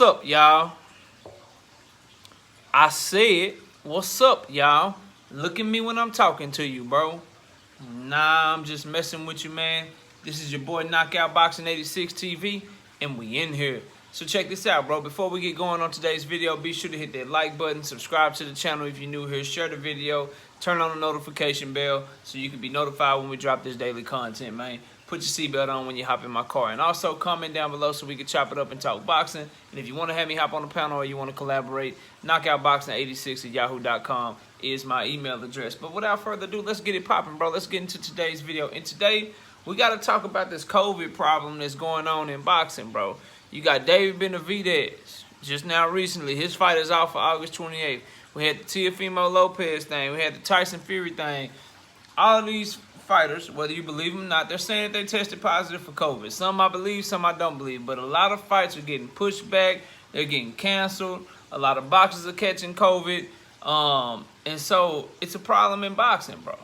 up, y'all? I said, what's up, y'all? Look at me when I'm talking to you, bro. Nah, I'm just messing with you, man. This is your boy Knockout Boxing 86 TV, and we in here. So check this out, bro. Before we get going on today's video, be sure to hit that like button, subscribe to the channel if you're new here, share the video, turn on the notification bell so you can be notified when we drop this daily content, man. Put your seatbelt on when you hop in my car. And also comment down below so we can chop it up and talk boxing. And if you want to have me hop on the panel or you want to collaborate, knockoutboxing86@yahoo.com is my email address. But without further ado, let's get it popping, bro. Let's get into today's video. And today, we got to talk about this COVID problem that's going on in boxing, bro. You got Benavidez just now recently. His fight is out for August 28th. We had the Teofimo Lopez thing. We had the Tyson Fury thing. All of these fighters, whether you believe them or not, they're saying that they tested positive for COVID. Some I believe, some I don't believe. But a lot of fights are getting pushed back. They're getting canceled. A lot of boxers are catching COVID. And so it's a problem in boxing, bro.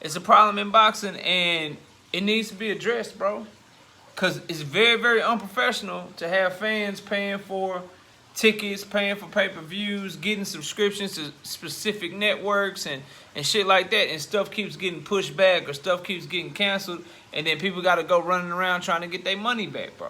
It's a problem in boxing, and it needs to be addressed, bro. Because it's very, very unprofessional to have fans paying for tickets, paying for pay-per-views, getting subscriptions to specific networks and shit like that, and stuff keeps getting pushed back or stuff keeps getting canceled, and then people got to go running around trying to get their money back, bro.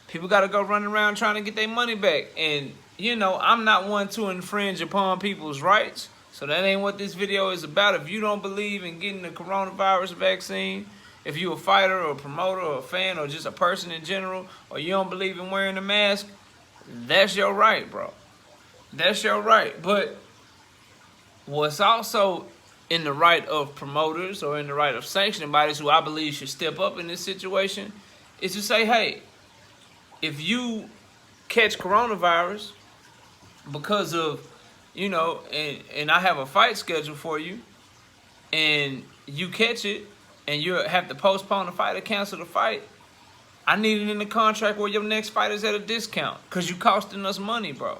People got to go running around trying to get their money back. And, you know, I'm not one to infringe upon people's rights, so that ain't what this video is about. If you don't believe in getting the coronavirus vaccine, if you're a fighter or a promoter or a fan or just a person in general, or you don't believe in wearing a mask, that's your right, bro. That's your right. But what's also in the right of promoters or in the right of sanctioning bodies, who I believe should step up in this situation, is to say, hey, if you catch coronavirus because of, you know, and I have a fight scheduled for you, and you catch it, and you have to postpone the fight or cancel the fight, I need it in the contract where your next fight is at a discount, because you costing us money, bro.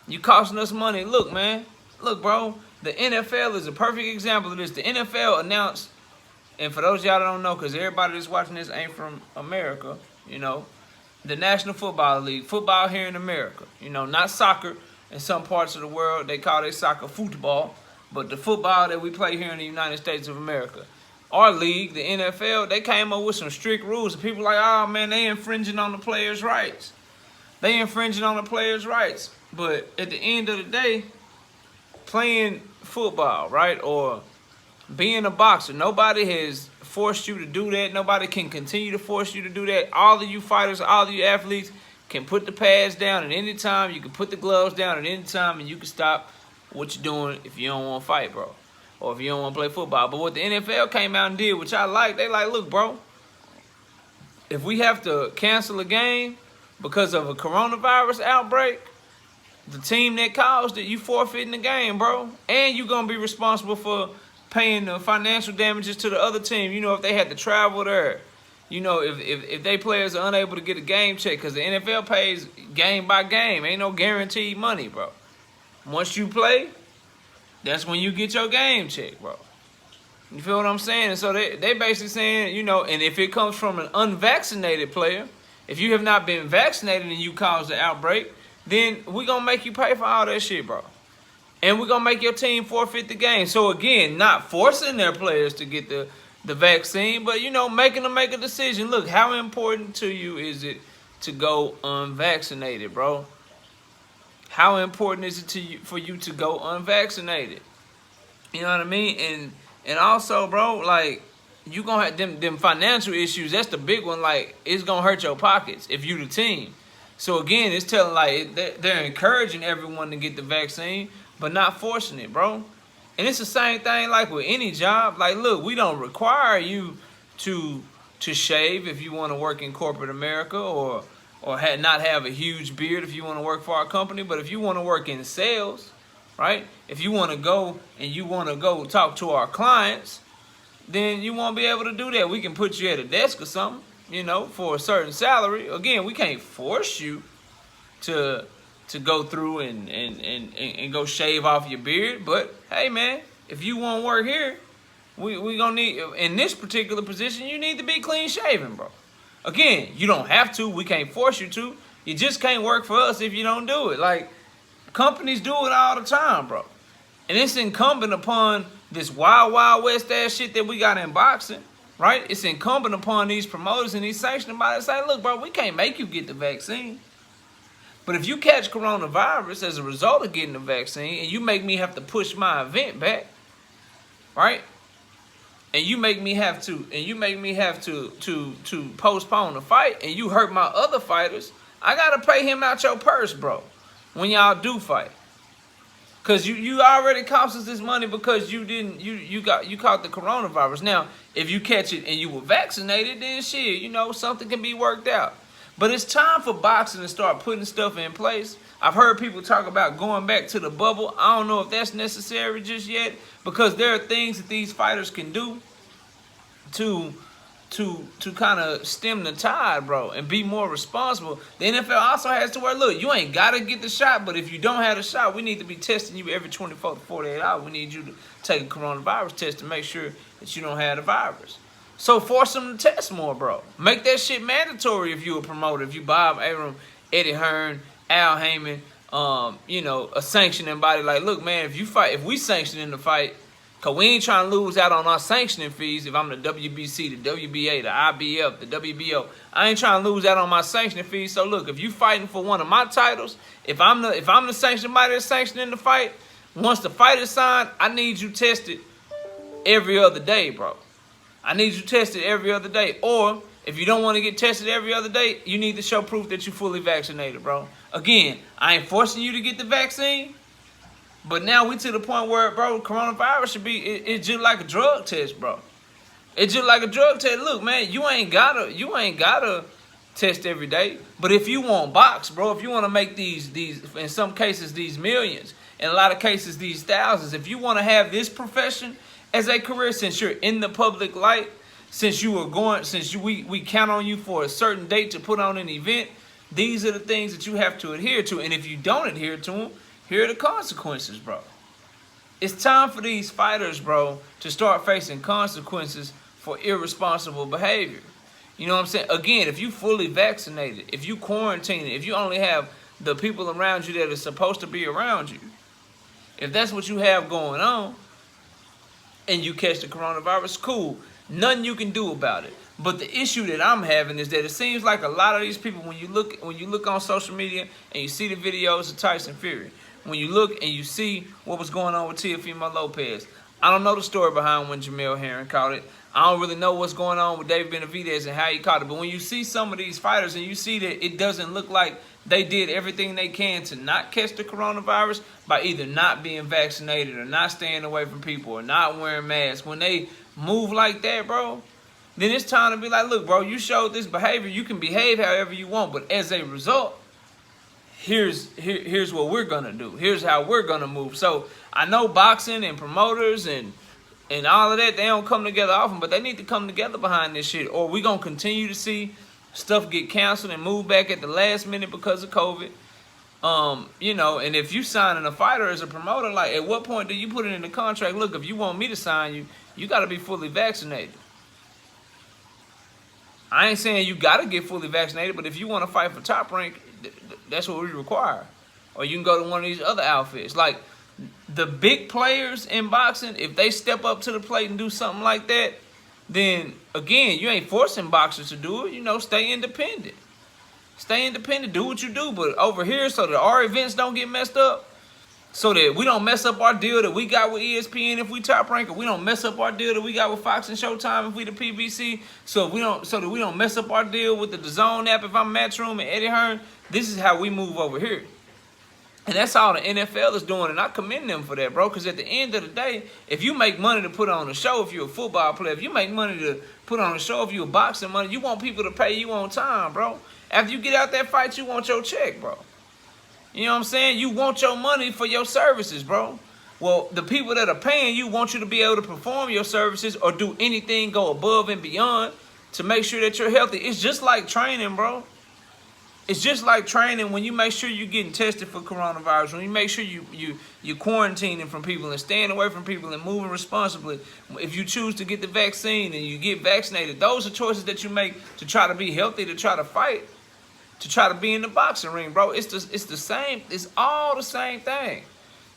You costing us money. Look, man. Look, bro. The NFL is a perfect example of this. The NFL announced, and for those of y'all that don't know, because everybody that's watching this ain't from America, you know, the National Football League, football here in America, you know, not soccer. In some parts of the world, they call their soccer football, but the football that we play here in the United States of America. Our league, the NFL, they came up with some strict rules. And people like, oh, man, they infringing on the players' rights. They infringing on the players' rights. But at the end of the day, playing football, right, or being a boxer, nobody has forced you to do that. Nobody can continue to force you to do that. All of you fighters, all of you athletes can put the pads down at any time. You can put the gloves down at any time, and you can stop what you're doing if you don't want to fight, bro. Or if you don't want to play football. But what the NFL came out and did, which I like, they like, look, bro, if we have to cancel a game because of a coronavirus outbreak, the team that caused it, you forfeiting the game, bro. And you're going to be responsible for paying the financial damages to the other team. You know, if they had to travel there. You know, if they players are unable to get a game check, because the NFL pays game by game. Ain't no guaranteed money, bro. Once you play, that's when you get your game check, bro. You feel what I'm saying? And so they basically saying, you know, and if it comes from an unvaccinated player, if you have not been vaccinated and you cause the outbreak, then we're going to make you pay for all that shit, bro. And we're going to make your team forfeit the game. So, again, not forcing their players to get the vaccine, but, you know, making them make a decision. Look, how important to you is it to go unvaccinated, bro? How important is it to you for you to go unvaccinated? You know what I mean? And also, bro, like, you gonna have them financial issues. That's the big one. Like, it's gonna hurt your pockets if you the team. So again, it's telling, like, they're encouraging everyone to get the vaccine, but not forcing it, bro. And it's the same thing like with any job. Like, look, we don't require you to shave if you want to work in corporate America, or not have a huge beard if you want to work for our company. But if you want to work in sales, right? If you want to go and you want to go talk to our clients, then you won't be able to do that. We can put you at a desk or something, you know, for a certain salary. Again, we can't force you to go through and go shave off your beard. But hey, man, if you want to work here, we gonna need, in this particular position, you need to be clean shaven, bro. Again, you don't have to. We can't force you to. You just can't work for us if you don't do it. Like, companies do it all the time, bro. And it's incumbent upon this wild, wild west ass shit that we got in boxing, right? It's incumbent upon these promoters and these sanctioning bodies to say, look, bro, we can't make you get the vaccine. But if you catch coronavirus as a result of getting the vaccine and you make me have to push my event back, right? And you make me have to postpone the fight and you hurt my other fighters, I gotta pay him out your purse, bro, when y'all do fight. Cause you already cost us this money because you caught the coronavirus. Now, if you catch it and you were vaccinated, then shit, you know, something can be worked out. But it's time for boxing to start putting stuff in place. I've heard people talk about going back to the bubble. I don't know if that's necessary just yet, because there are things that these fighters can do to kind of stem the tide, bro, and be more responsible. The NFL also has to where, look, you ain't got to get the shot, but if you don't have the shot, we need to be testing you every 24 to 48 hours. We need you to take a coronavirus test to make sure that you don't have the virus. So force them to test more, bro. Make that shit mandatory if you a promoter. If you Bob Arum, Eddie Hearn, Al Heyman, you know, a sanctioning body. Like, look, man, if we sanctioning the fight, because we ain't trying to lose out on our sanctioning fees. If I'm the WBC, the WBA, the IBF, the WBO, I ain't trying to lose out on my sanctioning fees. So look, if you fighting for one of my titles, if I'm the sanctioning body that's sanctioning the fight, once the fight is signed, I need you tested every other day, bro. I need you tested every other day. Or if you don't want to get tested every other day, you need to show proof that you're fully vaccinated, bro. Again, I ain't forcing you to get the vaccine. But now we to the point where, bro, coronavirus should be, it's just like a drug test, bro. It's just like a drug test. Look, man, you ain't gotta test every day. But if you want box, bro, if you want to make these, in some cases, these millions, in a lot of cases, these thousands, if you want to have this profession as a career, since you're in the public light, since we count on you for a certain date to put on an event, these are the things that you have to adhere to. And if you don't adhere to them, here are the consequences, bro. It's time for these fighters, bro, to start facing consequences for irresponsible behavior. You know what I'm saying? Again, if you fully vaccinated, if you quarantined, if you only have the people around you that are supposed to be around you, if that's what you have going on, and you catch the coronavirus, cool. Nothing you can do about it. But the issue that I'm having is that it seems like a lot of these people, when you look on social media and you see the videos of Tyson Fury, when you look and you see what was going on with Teofimo Lopez, I don't know the story behind when Jamel Herring caught it. I don't really know what's going on with David Benavidez and how he caught it. But when you see some of these fighters and you see that it doesn't look like they did everything they can to not catch the coronavirus by either not being vaccinated or not staying away from people or not wearing masks, when they move like that, bro, then it's time to be like, look, bro, you showed this behavior. You can behave however you want, but as a result, here's what we're gonna do. Here's how we're gonna move. So I know boxing and promoters and all of that, they don't come together often, but they need to come together behind this shit, or we gonna continue to see stuff get canceled and moved back at the last minute because of COVID. You know, and if you signing a fighter as a promoter, like, at what point do you put it in the contract? Look, if you want me to sign you, you got to be fully vaccinated. I ain't saying you got to get fully vaccinated, but if you want to fight for Top Rank, that's what we require. Or you can go to one of these other outfits. Like, the big players in boxing, if they step up to the plate and do something like that, then, again, you ain't forcing boxers to do it. You know, stay independent. Stay independent. Do what you do. But over here, so that our events don't get messed up, so that we don't mess up our deal that we got with ESPN if we Top Rank, or we don't mess up our deal that we got with Fox and Showtime if we the PBC, so that we don't mess up our deal with the DAZN app if I'm Matchroom and Eddie Hearn. This is how we move over here. And that's all the NFL is doing, and I commend them for that, bro, because at the end of the day, if you make money to put on a show, if you're a football player, if you make money to put on a show, if you're a boxing money, you want people to pay you on time, bro. After you get out that fight, you want your check, bro. You know what I'm saying? You want your money for your services, bro. Well, the people that are paying you want you to be able to perform your services or do anything, go above and beyond to make sure that you're healthy. It's just like training, bro. It's just like training when you make sure you're getting tested for coronavirus, when you make sure you're quarantining from people and staying away from people and moving responsibly. If you choose to get the vaccine and you get vaccinated, those are choices that you make to try to be healthy, to try to fight, to try to be in the boxing ring, bro. It's the same. It's all the same thing.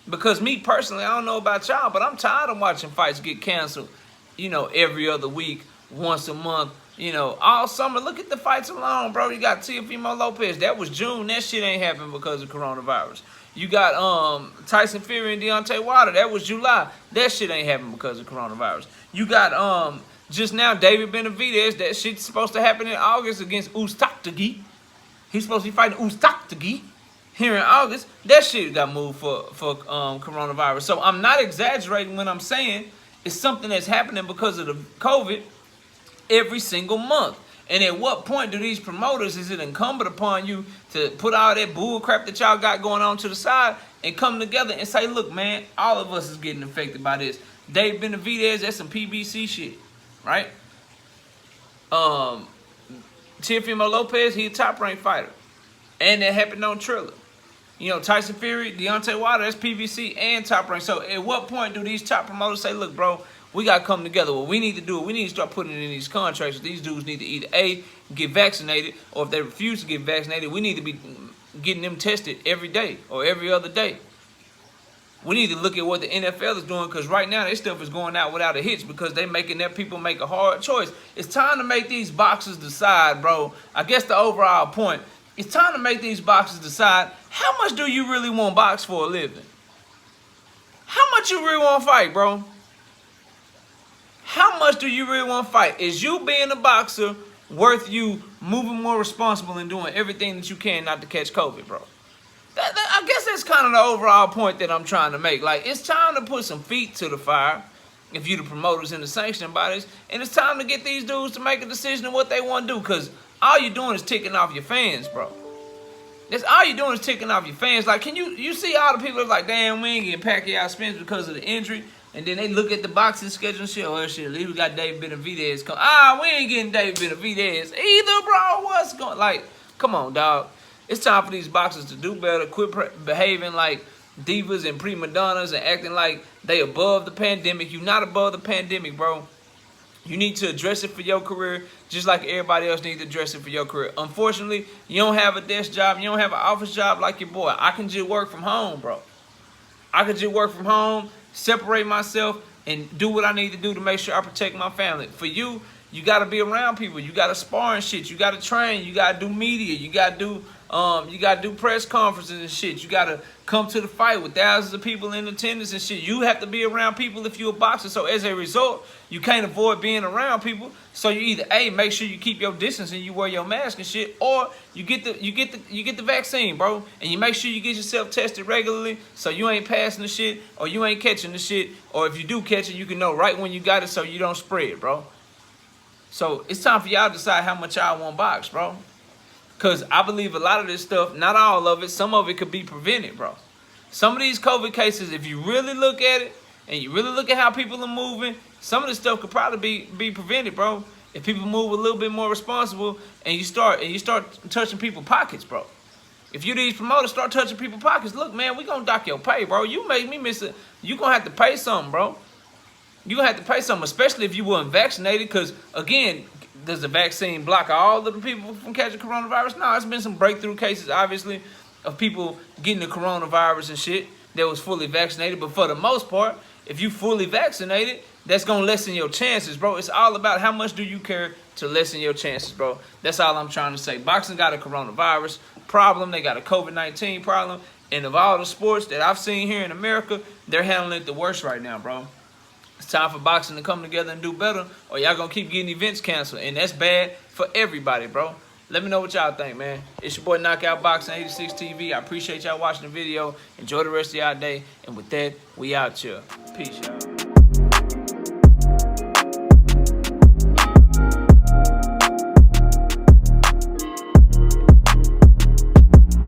Because me personally, I don't know about y'all, but I'm tired of watching fights get canceled, you know, every other week, once a month. You know, all summer. Look at the fights alone, bro. You got Teofimo Lopez. That was June. That shit ain't happened because of coronavirus. You got Tyson Fury and Deontay Wilder. That was July. That shit ain't happened because of coronavirus. You got just now David Benavidez. That shit's supposed to happen in August against Ustaktagi. He's supposed to be fighting Ustaktagi here in August. That shit got moved for coronavirus. So I'm not exaggerating when I'm saying it's something that's happening because of the COVID every single month. And at what point do these promoters, is it incumbent upon you to put all that bull crap that y'all got going on to the side and come together and say, look, man, all of us is getting affected by this. Dave Benavidez, that's some PBC shit, right? Teofimo Lopez, he a top-ranked fighter. And that happened on Triller. You know, Tyson Fury, Deontay Wilder, that's PBC and top-ranked. So at what point do these top promoters say, look, bro, we got to come together. What we need to do, we need to start putting it in these contracts. These dudes need to either A, get vaccinated, or if they refuse to get vaccinated, we need to be getting them tested every day or every other day. We need to look at what the NFL is doing, because right now, their stuff is going out without a hitch because they're making their people make a hard choice. It's time to make these boxers decide, bro. I guess the overall point, it's time to make these boxers decide, how much do you really want to box for a living? How much you really want to fight, bro? How much do you really want to fight? Is you being a boxer worth you moving more responsible and doing everything that you can not to catch COVID, bro? I guess that's kind of the overall point that I'm trying to make. Like, it's time to put some feet to the fire if you the promoters and the sanctioning bodies, and it's time to get these dudes to make a decision of what they want to do, because all you're doing is ticking off your fans, bro. That's all you're doing is ticking off your fans. Like, can you see all the people that's like, damn, we ain't getting Pacquiao Spence because of the injury? And then they look at the boxing schedule and shit. Oh, shit, at least we got David Benavidez. We ain't getting David Benavidez either, bro. What's going... Like, come on, dog. It's time for these boxers to do better. Quit behaving like divas and prima donnas and acting like they above the pandemic. You're not above the pandemic, bro. You need to address it for your career just like everybody else needs to address it for your career. Unfortunately, you don't have a desk job. You don't have an office job like your boy. I can just work from home, bro. I can just work from home, separate myself, and do what I need to do to make sure I protect my family. For you, you got to be around people. You got to spar and shit. You got to train. You got to do media. You got to do press conferences and shit. You got to come to the fight with thousands of people in attendance and shit. You have to be around people if you're a boxer. So as a result, you can't avoid being around people. So you either A, make sure you keep your distance and you wear your mask and shit, or you get the vaccine, bro, and you make sure you get yourself tested regularly so you ain't passing the shit or you ain't catching the shit, or if you do catch it, you can know right when you got it so you don't spread, bro. So it's time for y'all to decide how much y'all want to box, bro. Because I believe a lot of this stuff, not all of it, some of it could be prevented, bro. Some of these COVID cases, if you really look at it, and you really look at how people are moving, some of this stuff could probably be prevented, bro. If people move a little bit more responsible and you start touching people's pockets, bro. If you these promoters start touching people's pockets, look, man, we gonna dock your pay, bro. You make me miss it. You gonna have to pay something, bro. You gonna have to pay something, especially if you weren't vaccinated, because, again, does the vaccine block all of the people from catching coronavirus? No, it's been some breakthrough cases, obviously, of people getting the coronavirus and shit that was fully vaccinated. But for the most part, if you fully vaccinated, that's going to lessen your chances, bro. It's all about how much do you care to lessen your chances, bro. That's all I'm trying to say. Boxing got a coronavirus problem. They got a COVID-19 problem. And of all the sports that I've seen here in America, they're handling it the worst right now, bro. It's time for boxing to come together and do better, or y'all gonna keep getting events canceled, and that's bad for everybody, bro. Let me know what y'all think, man. It's your boy Knockout Boxing 86 TV. I appreciate y'all watching the video. Enjoy the rest of y'all day, and with that, we out here. Peace, y'all.